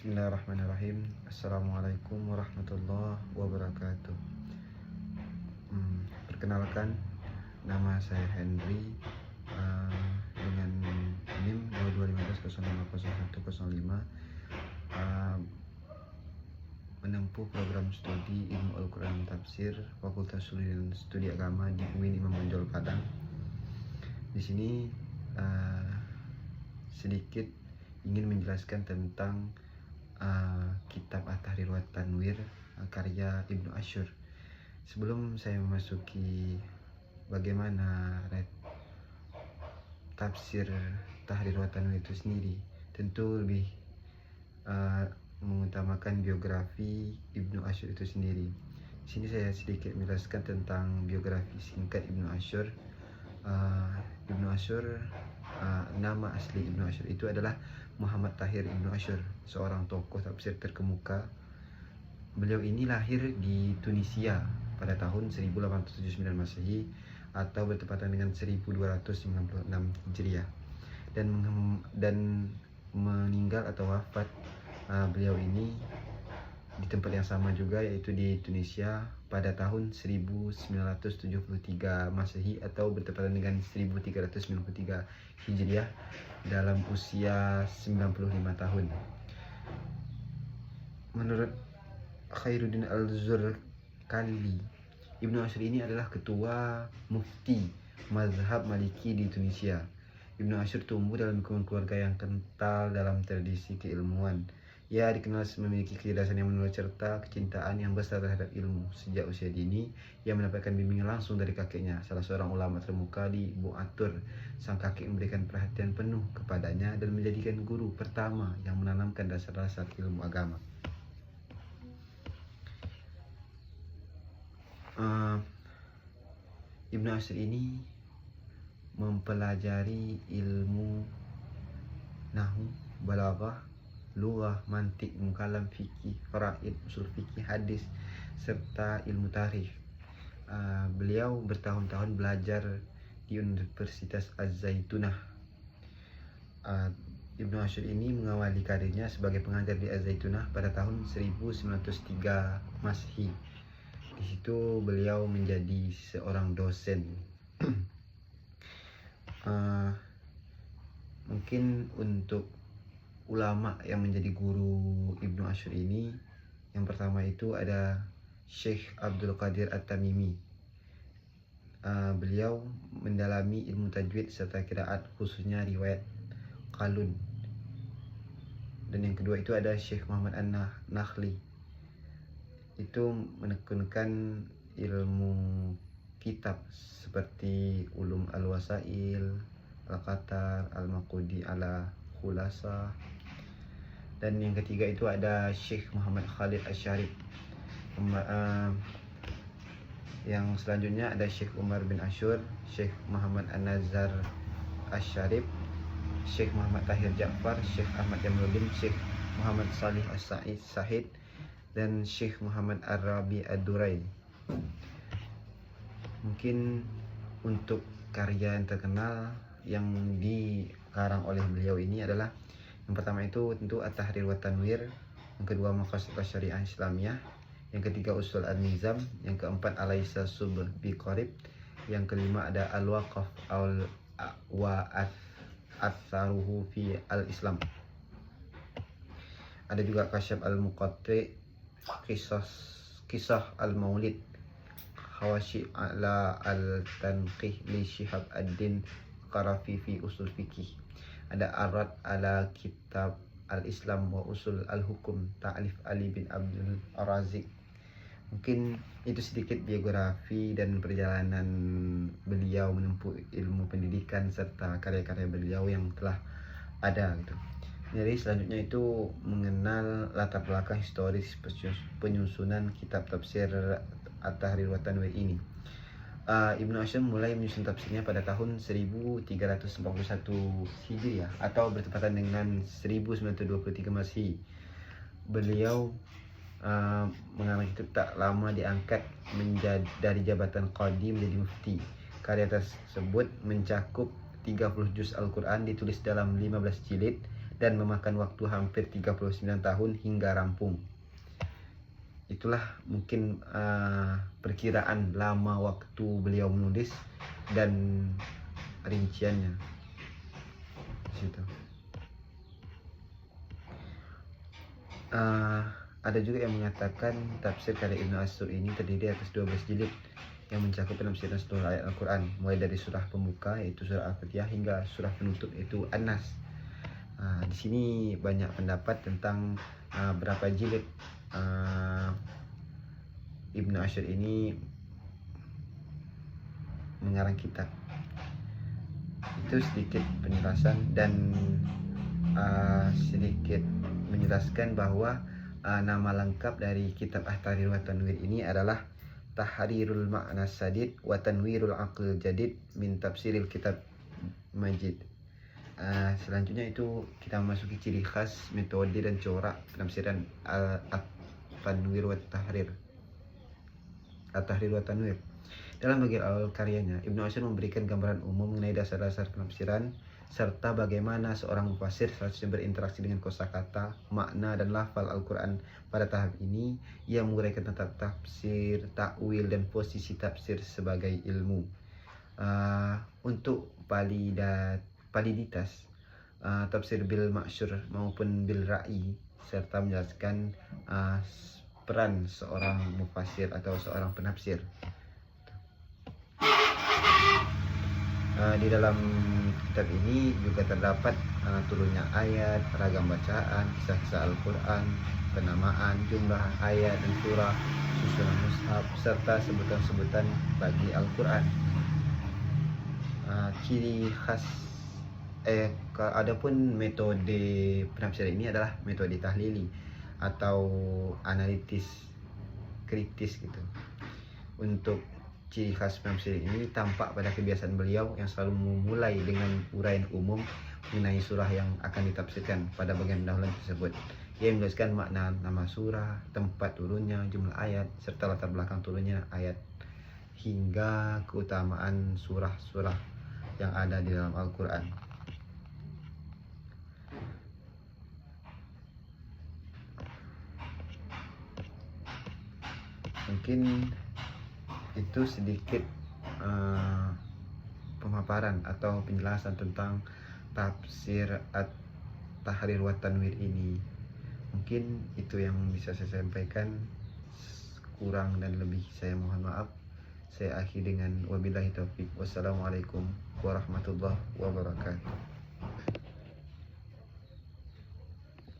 Bismillahirrahmanirrahim. Assalamualaikum warahmatullahi wabarakatuh. Perkenalkan, nama saya Henry, dengan NIM 2215050105, menempuh program studi Ilmu Al-Quran Tafsir Fakultas Studi dan Studi Agama di UIN Imam Bonjol Padang. Di sini sedikit ingin menjelaskan tentang kitab At-Tahrir wa Tanwir karya Ibnu Asyur. Sebelum saya memasuki bagaimana tafsir Tahrir wa Tanwir itu sendiri, tentu lebih mengutamakan biografi Ibnu Asyur itu sendiri. Di sini saya sedikit menjelaskan tentang biografi singkat Ibnu Asyur. Ibnu Asyur, nama asli Ibnu Asyur itu adalah Muhammad Tahir Ibnu Asyur, seorang tokoh tafsir terkemuka. Beliau ini lahir di Tunisia pada tahun 1879 Masehi atau bertepatan dengan 1296 Hijriah, dan meninggal atau wafat beliau ini di tempat yang sama juga, yaitu di Tunisia pada tahun 1973 Masehi atau bertepatan dengan 1393 Hijriah dalam usia 95 tahun. Menurut Khairuddin Al-Zurqalli, Ibnu Asyur ini adalah ketua mufti mazhab Maliki di Tunisia. Ibnu Asyur tumbuh dalam keluarga yang kental dalam tradisi keilmuan. Ia dikenal memiliki kecerdasan yang menurut serta kecintaan yang besar terhadap ilmu. Sejak usia dini, ia mendapatkan bimbingan langsung dari kakeknya, salah seorang ulama terkemuka di Buatur. Sang kakek memberikan perhatian penuh kepadanya dan menjadikan guru pertama yang menanamkan dasar-dasar ilmu agama. Ibnu Asyur ini mempelajari ilmu nahwu, balaghah, lughah, mantik, mukalam, fikih, faraid, usul fikih, hadis, serta ilmu tarikh. Beliau bertahun-tahun belajar di Universitas Az-Zaitunah. Ibnu Asyur ini mengawali karirnya sebagai pengajar di Az-Zaitunah pada tahun 1903 Masehi. Di situ beliau menjadi seorang dosen. Mungkin untuk ulama yang menjadi guru Ibnu Asyur ini, yang pertama itu ada Syekh Abdul Qadir At-Tamimi. Beliau mendalami ilmu tajwid serta qiraat, khususnya riwayat Qalun. Dan yang kedua itu ada Syekh Muhammad An-Nakhli. Itu menekankan ilmu kitab seperti Ulum Al-Wasail, Al-Qatar, Al-Maqudi ala Khulasa. Dan yang ketiga itu ada Syekh Muhammad Khalid Asy-Syarif. Yang selanjutnya ada Syekh Umar bin Asyur, Syekh Muhammad An-Nazar Asy-Syarif, Syekh Muhammad Tahir Ja'far, Syekh Ahmad Jamaluddin, Syekh Muhammad Salih As-Sa'id, dan Syekh Muhammad Ar-Rabi Ad-Durain. Mungkin untuk karya yang terkenal yang dikarang oleh beliau ini adalah, yang pertama itu tentu At-Tahrir wa Tanwir, yang kedua Maqasid Syariah Islamiyah, yang ketiga Usul An-Nizam, yang keempat Alaysa Sub Biqarib, yang kelima ada Al-Waqaf wa Atharuhu fi Al-Islam. Ada juga Kasyaf Al-Muqatti, Kisah Al-Maulid, Hawashi ala Al-Tanqih li Syihab Ad-Din Qarafi fi Usul Fiqih. Ada Arad ala Kitab Al-Islam wa Usul Al-Hukum, Ta'lif Ali bin Abdul Razik. Mungkin itu sedikit biografi dan perjalanan beliau menempuh ilmu pendidikan serta karya-karya beliau yang telah ada gitu. Jadi selanjutnya itu mengenal latar belakang historis penyusunan kitab tafsir At-Tahrir wa Tanwir ini. Ibnu Asyur mulai menyusun tafsirnya pada tahun 1341 Hijriah atau bertepatan dengan 1923 Masehi. Beliau mengambil itu tak lama diangkat dari jabatan qadi menjadi mufti. Karya tersebut mencakup 30 juz Al-Quran ditulis dalam 15 jilid dan memakan waktu hampir 39 tahun hingga rampung. Itulah mungkin perkiraan lama waktu beliau menulis dan rinciannya di situ. Ada juga yang mengatakan tafsir karya Ibnu Ashur ini terdiri atas 12 jilid yang mencakup penafsiran seluruh ayat Al-Quran, mulai dari surah pembuka yaitu surah Al-Fatihah hingga surah penutup yaitu An-Nas. Di sini banyak pendapat tentang berapa jilid Ibnu Ashur ini mengarang kitab. Itu sedikit penjelasan dan sedikit menjelaskan bahwa nama lengkap dari kitab At-Tahrir wa Tanwir ini adalah Tahrirul Ma'na Sadid wa Tanwirul Aql Jadid min Tafsiril Kitab Majid. Selanjutnya itu kita memasuki ciri khas, metode dan corak penafsiran At-Tanwir wa Tahrir. At-Tahrir wa Tanwir. Dalam bagian awal karyanya, Ibnu Ashur memberikan gambaran umum mengenai dasar-dasar penafsiran serta bagaimana seorang mufasir seharusnya berinteraksi dengan kosakata, makna dan lafal Al-Quran. Pada tahap ini, ia menguraikan tentang tafsir, takwil dan posisi tafsir sebagai ilmu. Untuk validitas tafsir bil ma'syur maupun bil ra'i serta menjelaskan peran seorang mufasir atau seorang penafsir. Di dalam kitab ini juga terdapat turunnya ayat, ragam bacaan, kisah-kisah Al-Quran, penamaan, jumlah ayat dan surah, susunan mushaf, serta sebutan-sebutan bagi Al-Quran. Ciri khas adapun metode penafsiran ini adalah metode tahlili atau analitis kritis gitu. Untuk ciri khas penafsir ini tampak pada kebiasaan beliau yang selalu memulai dengan uraian umum mengenai surah yang akan ditafsirkan pada bagian pendahuluan tersebut. Ia menjelaskan makna nama surah, tempat turunnya, jumlah ayat, serta latar belakang turunnya ayat, hingga keutamaan surah-surah yang ada di dalam Al-Quran. Mungkin itu sedikit pemaparan atau penjelasan tentang tafsir At-Tahrir wa Tanwir ini. Mungkin itu yang bisa saya sampaikan. Kurang dan lebih saya mohon maaf. Saya akhiri dengan wabillahi taufik. Wassalamualaikum warahmatullahi wabarakatuh.